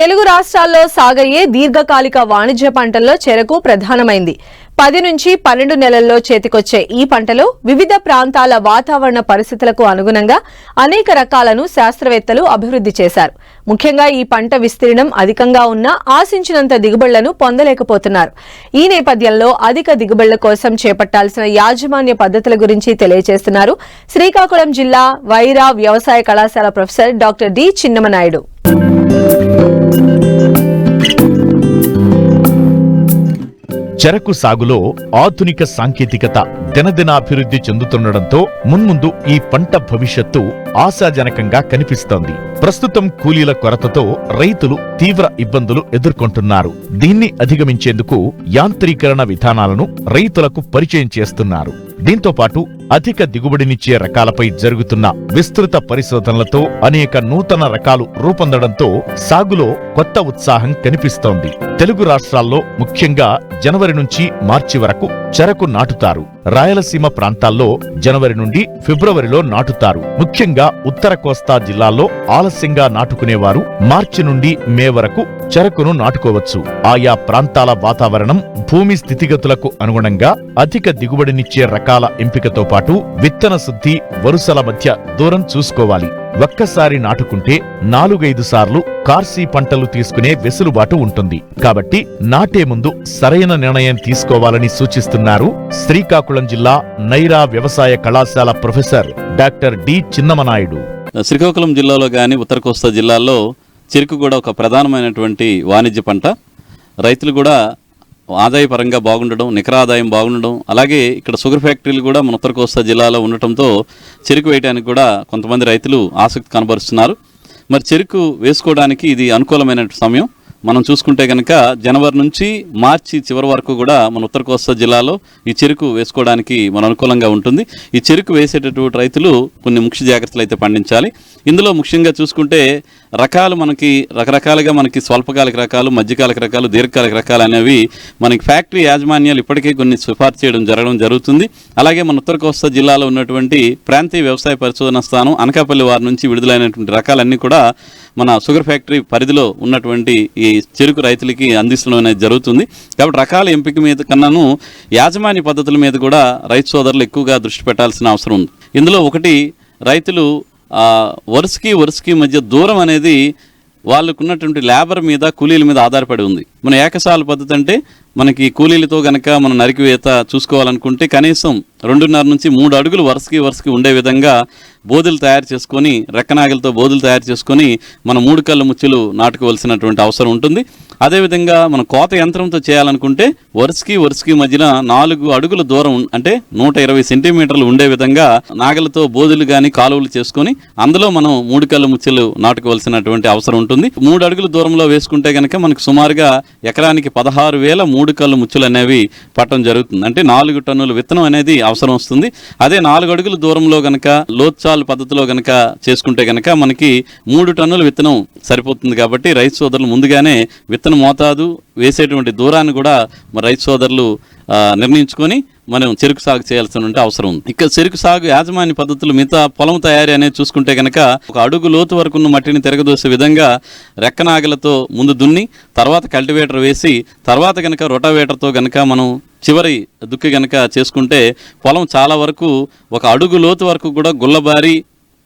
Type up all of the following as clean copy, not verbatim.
తెలుగు రాష్ట్రాల్లో సాగయ్యే దీర్ఘకాలిక వాణిజ్య పంటల్లో చెరకు ప్రధానమైంది. 10 నుంచి 12 నెలల్లో చేతికొచ్చే ఈ పంటలో వివిధ ప్రాంతాల వాతావరణ పరిస్థితులకు అనుగుణంగా అనేక రకాలను శాస్త్రవేత్తలు అభివృద్ధి చేశారు. ముఖ్యంగా ఈ పంట విస్తీర్ణం అధికంగా ఉన్నా ఆశించినంత దిగుబడులను పొందలేకపోతున్నారు. ఈ నేపథ్యంలో అధిక దిగుబడుల కోసం చేపట్టాల్సిన యాజమాన్య పద్ధతుల గురించి తెలియజేస్తున్నారు శ్రీకాకుళం జిల్లా వైరా వ్యవసాయ కళాశాల ప్రొఫెసర్ డాక్టర్ డి చిన్నమనాయుడు. చెరకు సాగులో ఆధునిక సాంకేతికత దినదినాభివృద్ధి చెందుతుండటంతో మున్ముందు ఈ పంట భవిష్యత్తు ఆశాజనకంగా కనిపిస్తోంది. ప్రస్తుతం కూలీల కొరతతో రైతులు తీవ్ర ఇబ్బందులు ఎదుర్కొంటున్నారు. దీన్ని అధిగమించేందుకు యాంత్రీకరణ విధానాలను రైతులకు పరిచయం చేస్తున్నారు. దీంతో పాటు అధిక దిగుబడినిచ్చే రకాలపై జరుగుతున్న విస్తృత పరిశోధనలతో అనేక నూతన రకాలు రూపొందడంతో సాగులో కొత్త ఉత్సాహం కనిపిస్తోంది. తెలుగు రాష్ట్రాల్లో ముఖ్యంగా జనవరి నుంచి మార్చి వరకు చెరకు నాటుతారు. రాయలసీమ ప్రాంతాల్లో జనవరి నుండి ఫిబ్రవరిలో నాటుతారు. ముఖ్యంగా ఉత్తర కోస్తా జిల్లాల్లో ఆలస్యంగా నాటుకునేవారు మార్చి నుండి మే వరకు చెరకును నాటుకోవచ్చు. ఆయా ప్రాంతాల వాతావరణం, భూమి స్థితిగతులకు అనుగుణంగా అధిక దిగుబడినిచ్చే రకాల ఎంపికతో పాటు విత్తన శుద్ధి, వరుసల మధ్య దూరం చూసుకోవాలి. ఒక్కసారి నాటుకుంటే 4-5 సార్లు కార్సీ పంటలు తీసుకునే వెసులుబాటు ఉంటుంది. కాబట్టి నాటే ముందు సరైన నిర్ణయం తీసుకోవాలని సూచిస్తున్నారు శ్రీకాకుళం జిల్లా నైరా వ్యవసాయ కళాశాల professor doctor D Chinnamanaidu. Srikakulam జిల్లాలో గాని ఉత్తర కోస్తా జిల్లాల్లో చెరుకు కూడా ఒక ప్రధానమైనటువంటి వాణిజ్య పంట. రైతులు కూడా ఆదాయపరంగా బాగుండడం, నికర ఆదాయం బాగుండడం, అలాగే ఇక్కడ షుగర్ ఫ్యాక్టరీలు కూడా మన ఉత్తర కోస్తా జిల్లాలో ఉండటంతో చెరుకు వేయడానికి కూడా కొంతమంది రైతులు ఆసక్తి కనబరుస్తున్నారు. మరి చెరుకు వేసుకోవడానికి ఇది అనుకూలమైన సమయం. మనం చూసుకుంటే కనుక జనవరి నుంచి మార్చి చివరి వరకు కూడా మన ఉత్తర కోస్తా జిల్లాలో ఈ చెరుకు వేసుకోవడానికి మన అనుకూలంగా ఉంటుంది. ఈ చెరుకు వేసేటటువంటి రైతులు కొన్ని ముఖ్య జాగ్రత్తలు అయితే పండించాలి. ఇందులో ముఖ్యంగా చూసుకుంటే రకాలు మనకి రకరకాలుగా మనకి స్వల్పకాలిక రకాలు, మధ్యకాలిక రకాలు, దీర్ఘకాలిక రకాలు అనేవి మనకి ఫ్యాక్టరీ యాజమాన్యాలు ఇప్పటికే కొన్ని సిఫార్సు చేయడం జరుగుతుంది. అలాగే మన ఉత్తర కోస్తా జిల్లాలో ఉన్నటువంటి ప్రాంతీయ వ్యవసాయ పరిశోధన స్థానం అనకాపల్లి వారి నుంచి విడుదలైనటువంటి రకాలన్నీ కూడా మన షుగర్ ఫ్యాక్టరీ పరిధిలో ఉన్నటువంటి ఈ చెరుకు రైతులకి అందించడం అనేది జరుగుతుంది. కాబట్టి రకాల ఎంపిక మీద కన్నాను యాజమాన్య పద్ధతుల మీద కూడా రైతు సోదరులు ఎక్కువగా దృష్టి పెట్టాల్సిన అవసరం ఉంది. ఇందులో ఒకటి, రైతులు వరుసకి మధ్య దూరం అనేది వాళ్ళకున్నటువంటి లేబర్ మీద, కూలీల మీద ఆధారపడి ఉంది. మన ఏకసాల పద్ధతి అంటే మనకి కూలీలతో గనక మనం నరికివేత చూసుకోవాలనుకుంటే కనీసం 2.5 నుంచి 3 అడుగులు వరుసకి ఉండే విధంగా బోధులు తయారు చేసుకొని, రెక్కనాగలతో బోధులు తయారు చేసుకొని మనం 3 కళ్ళ ముచ్చులు నాటుకోవాల్సినటువంటి అవసరం ఉంటుంది. అదేవిధంగా మనం కోత యంత్రంతో చేయాలనుకుంటే వరుసకి మధ్యన 4 అడుగుల దూరం అంటే 120 సెంటీమీటర్లు ఉండే విధంగా నాగలతో బోధులు కానీ కాలువలు చేసుకొని అందులో మనం 3 కళ్ళ ముచ్చులు నాటుకోవాల్సినటువంటి అవసరం ఉంటుంది. 3 అడుగుల దూరంలో వేసుకుంటే కనుక మనకు సుమారుగా ఎకరానికి 16,000 3 కళ్ళు ముచ్చులు అనేవి పట్టడం జరుగుతుంది. అంటే 4 టన్నుల విత్తనం అనేది అవసరం వస్తుంది. అదే 4 అడుగుల దూరంలో గనక లోత్సాల్ పద్ధతిలో గనక చేసుకుంటే గనక మనకి 3 టన్నుల విత్తనం సరిపోతుంది. కాబట్టి రైతు సోదరులు ముందుగానే విత్తన మోతాదు, వేసేటువంటి దూరాన్ని కూడా మన రైతు సోదరులు నిర్ణయించుకొని మనం చెరుకు సాగు చేయాల్సిన అవసరం ఉంది. ఇక చెరుకు సాగు యాజమాన్య పద్ధతులు మిగతా పొలం తయారీ అనేది చూసుకుంటే కనుక 1 అడుగు లోతు వరకు ఉన్న మట్టిని తిరగదోసే విధంగా రెక్కనాగలతో ముందు దున్ని, తర్వాత కల్టివేటర్ వేసి, తర్వాత కనుక రొటావేటర్తో కనుక మనం చివరి దుక్కి కనుక చేసుకుంటే పొలం చాలా వరకు 1 అడుగు లోతు వరకు కూడా గుల్లబారి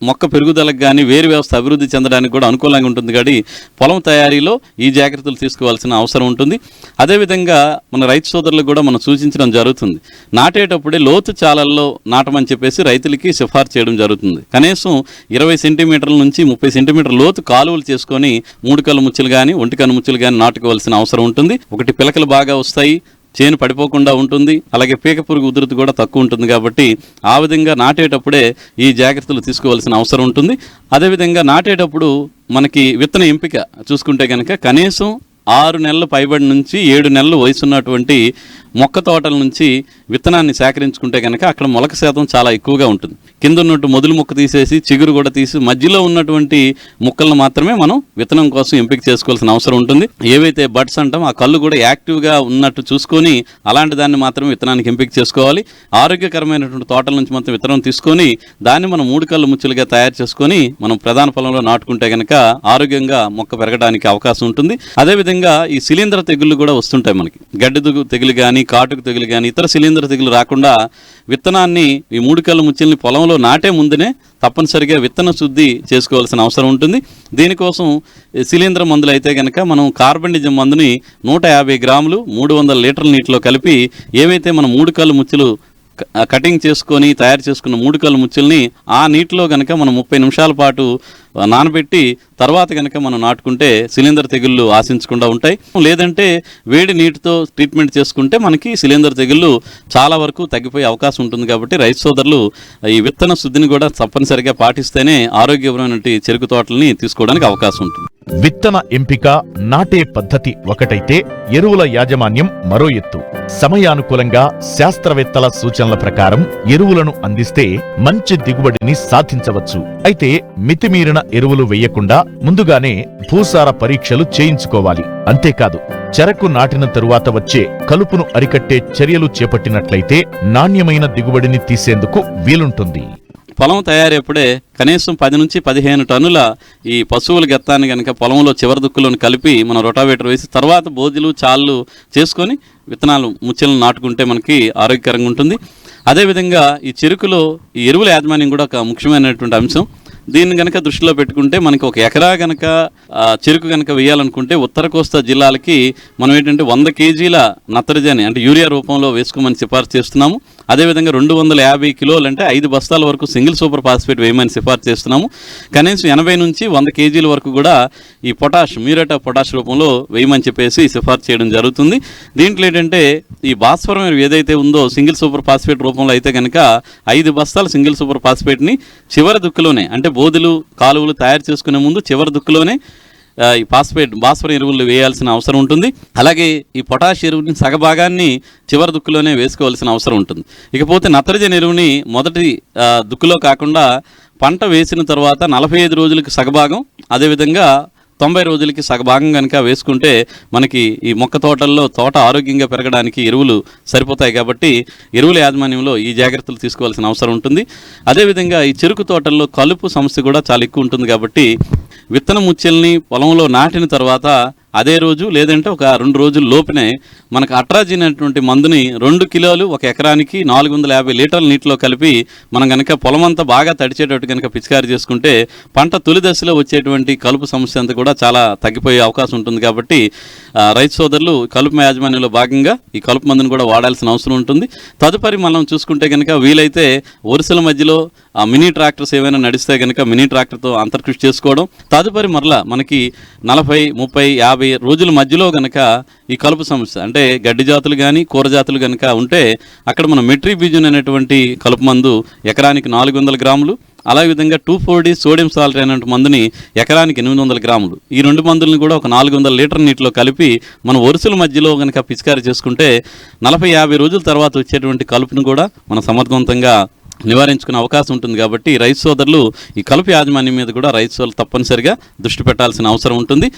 మొక్క పెరుగుదలకు కానీ వేరు వ్యవస్థ అభివృద్ధి చెందడానికి కూడా అనుకూలంగా ఉంటుంది. కాబట్టి పొలం తయారీలో ఈ జాగ్రత్తలు తీసుకోవాల్సిన అవసరం ఉంటుంది. అదేవిధంగా మన రైతు సోదరులకు కూడా మనం సూచించడం జరుగుతుంది. నాటేటప్పుడే లోతు చాలల్లో నాటమని చెప్పేసి రైతులకి సిఫార్సు చేయడం జరుగుతుంది. కనీసం 20 సెంటీమీటర్ల నుంచి 30 సెంటీమీటర్ల లోతు కాలువలు చేసుకొని 3 కళ్ళ ముచ్చులు కానీ 1 కన్ను ముచ్చులు కానీ నాటుకోవాల్సిన అవసరం ఉంటుంది. ఒకటి, పిలకలు బాగా వస్తాయి, చేను పడిపోకుండా ఉంటుంది, అలాగే పీక పురుగు ఉధృతి కూడా తక్కువ ఉంటుంది. కాబట్టి ఆ విధంగా నాటేటప్పుడే ఈ జాగ్రత్తలు తీసుకోవాల్సిన అవసరం ఉంటుంది. అదేవిధంగా నాటేటప్పుడు మనకి విత్తన ఎంపిక చూసుకుంటే కనుక కనీసం 6 నెలల పైబడి నుంచి 7 నెలల వయసు ఉన్నటువంటి మొక్క తోటల నుంచి విత్తనాన్ని సేకరించుకుంటే కనుక అక్కడ మొలక శాతం చాలా ఎక్కువగా ఉంటుంది. కింద ఉన్నట్టు మొదలు మొక్క తీసేసి చిగురు కూడా తీసి మధ్యలో ఉన్నటువంటి ముక్కలను మాత్రమే మనం విత్తనం కోసం ఎంపిక చేసుకోవాల్సిన అవసరం ఉంటుంది. ఏవైతే బడ్స్ అంటాం ఆ కళ్ళు కూడా యాక్టివ్గా ఉన్నట్టు చూసుకొని అలాంటి దాన్ని మాత్రమే విత్తనానికి ఎంపిక చేసుకోవాలి. ఆరోగ్యకరమైనటువంటి తోటల నుంచి మొత్తం విత్తనం తీసుకొని దాన్ని మనం 3 కళ్ళు ముచ్చులుగా తయారు చేసుకొని మనం ప్రధాన పొలంలో నాటుకుంటే కనుక ఆరోగ్యంగా మొక్క పెరగడానికి అవకాశం ఉంటుంది. అదేవిధంగా ఈ శిలీంధ్ర తెగుళ్ళు కూడా వస్తుంటాయి మనకి. గడ్డి తెగులు కానీ కాటుకు తెగులు కానీ ఇతర శిలీంధ్ర తెగులు రాకుండా విత్తనాన్ని ఈ 3 కళ్ళు ముచ్చుల్ని పొలంలో నాటే ముందునే తప్పనిసరిగా విత్తన శుద్ధి చేసుకోవాల్సిన అవసరం ఉంటుంది. దీనికోసం శిలీంధ్ర మందులు అయితే కనుక మనం కార్బండిజం మందుని 150 గ్రాములు 300 లీటర్ల నీటిలో కలిపి ఏవైతే మనం 3 కళ్ళు ముచ్చులు కటింగ్ చేసుకొని తయారు చేసుకున్న 3 కళ్ళు ముచ్చుల్ని ఆ నీటిలో కనుక మనం 30 నిమిషాల పాటు నానబెట్టి తర్వాత కనుక మనం నాటుకుంటే శిలీంధ్ర తెగుళ్ళు ఆశించకుండా ఉంటాయి. లేదంటే వేడి నీటితో ట్రీట్మెంట్ చేసుకుంటే మనకి శిలీంధ్ర తెగుళ్ళు చాలా వరకు తగ్గిపోయే అవకాశం ఉంటుంది. కాబట్టి రైతు సోదరులు ఈ విత్తన శుద్ధిని కూడా తప్పనిసరిగా పాటిస్తేనే ఆరోగ్యకరమైన చెరుకు తోటల్ని తీసుకోవడానికి అవకాశం ఉంటుంది. విత్తన ఎంపిక, నాటే పద్ధతి ఒకటైతే ఎరువుల యాజమాన్యం మరో ఎత్తు. సమయానుకూలంగా శాస్త్రవేత్తల సూచనల ప్రకారం ఎరువులను అందిస్తే మంచి దిగుబడిని సాధించవచ్చు. అయితే మితిమీరిన ఎరువులు వేయకుండా ముందుగానే భూసార పరీక్షలు చేయించుకోవాలి. అంతేకాదు చెరకు నాటిన తరువాత వచ్చే కలుపును అరికట్టే చర్యలు చేపట్టినట్లయితే నాణ్యమైన దిగుబడిని తీసేందుకు వీలుంటుంది. పొలం తయారప్పుడే కనీసం 10 నుంచి 15 టన్నుల ఈ పశువుల గత్తాన్ని కనుక పొలంలో చివరి దుక్కులను కలిపి మనం రొటావేటర్ వేసి తర్వాత బోధులు చాళ్ళు చేసుకొని విత్తనాలు ముచ్చెలను నాటుకుంటే మనకి ఆరోగ్యకరంగా ఉంటుంది. అదేవిధంగా ఈ చెరుకులో ఈ ఎరువుల యాజమాన్యం కూడా ఒక ముఖ్యమైనటువంటి అంశం. దీన్ని కనుక దృష్టిలో పెట్టుకుంటే మనకి ఒక ఎకరా కనుక చెరుకు కనుక వేయాలనుకుంటే ఉత్తర కోస్తా జిల్లాలకి మనం ఏంటంటే 100 కేజీల నత్రజని అంటే యూరియా రూపంలో వేసుకోమని సిఫార్సు చేస్తున్నాము. అదేవిధంగా 250 కిలోలు అంటే 5 బస్తాల వరకు సింగిల్ సూపర్ ఫాస్ఫేట్ వేయమని సిఫార్సు చేస్తున్నాము. కనీసం 80 నుంచి 100 కేజీల వరకు కూడా ఈ మ్యూరేట్ ఆఫ్ పొటాష్ రూపంలో వేయమని చెప్పేసి సిఫార్సు చేయడం జరుగుతుంది. దీంట్లో ఏంటంటే ఈ భాస్వరం ఏదైతే ఉందో సింగిల్ సూపర్ ఫాస్ఫేట్ రూపంలో అయితే కనుక 5 బస్తాల సింగిల్ సూపర్ ఫాస్ఫేట్ని చివరి దుక్కులోనే అంటే బోధులు కాలువలు తయారు చేసుకునే ముందు చివరి దుక్కులోనే ఈ భాస్వరం ఎరువులు వేయాల్సిన అవసరం ఉంటుంది. అలాగే ఈ పొటాష్ ఎరువుని సగభాగాన్ని చివరి దుక్కులోనే వేసుకోవాల్సిన అవసరం ఉంటుంది. ఇకపోతే నత్రజని ఎరువుని మొదటి దుక్కులో కాకుండా పంట వేసిన తర్వాత 45 రోజులకి సగభాగం, అదేవిధంగా 90 రోజులకి సగభాగం కనుక వేసుకుంటే మనకి ఈ మొక్క తోటల్లో తోట ఆరోగ్యంగా పెరగడానికి ఎరువులు సరిపోతాయి. కాబట్టి ఎరువుల యాజమాన్యంలో ఈ జాగ్రత్తలు తీసుకోవాల్సిన అవసరం ఉంటుంది. అదేవిధంగా ఈ చెరుకు తోటల్లో కలుపు సమస్య కూడా చాలా ఎక్కువ ఉంటుంది. కాబట్టి విత్తన ముచ్చెల్ని పొలంలో నాటిన తర్వాత అదే రోజు లేదంటే ఒక 2 రోజుల లోపునే మనకు అట్రాజిన్ అనేటువంటి మందుని 2 కిలోలు ఒక ఎకరానికి 450 లీటర్ల నీటిలో కలిపి మనం కనుక పొలమంతా బాగా తడిచేటట్టు కనుక పిచికారి చేసుకుంటే పంట తొలి దశలో వచ్చేటువంటి కలుపు సమస్య అంతా కూడా చాలా తగ్గిపోయే అవకాశం ఉంటుంది. కాబట్టి రైతు సోదరులు కలుపు యాజమాన్యంలో భాగంగా ఈ కలుపు మందుని కూడా వాడాల్సిన అవసరం ఉంటుంది. తదుపరి మనం చూసుకుంటే కనుక వీలైతే వరుసల మధ్యలో మినీ ట్రాక్టర్స్ ఏవైనా నడిస్తే కనుక మినీ ట్రాక్టర్తో అంతర్కృషి చేసుకోవడం. తదుపరి మరలా మనకి 40, 30, 50 రోజుల మధ్యలో కనుక ఈ కలుపు సమస్య అంటే గడ్డి జాతులు కానీ కూర జాతులు కనుక ఉంటే అక్కడ మనం మెట్రిబీజన్ అనేటువంటి కలుపు మందు ఎకరానికి 400 గ్రాములు, అలాగే విధంగా 2,4-D సోడియం సాల్ట్ అనేటువంటి మందుని ఎకరానికి 800 గ్రాములు, ఈ 2 మందులను కూడా ఒక 400 లీటర్ నీటిలో కలిపి మనం వరుసల మధ్యలో కనుక పిచికారి చేసుకుంటే 40-50 రోజుల తర్వాత వచ్చేటువంటి కలుపును కూడా మనం సమర్థవంతంగా నివారించుకునే అవకాశం ఉంటుంది. కాబట్టి రైతు సోదరులు ఈ కలుపు యాజమాన్యం మీద కూడా రైతు సోదరులు తప్పనిసరిగా దృష్టి పెట్టాల్సిన అవసరం ఉంటుంది.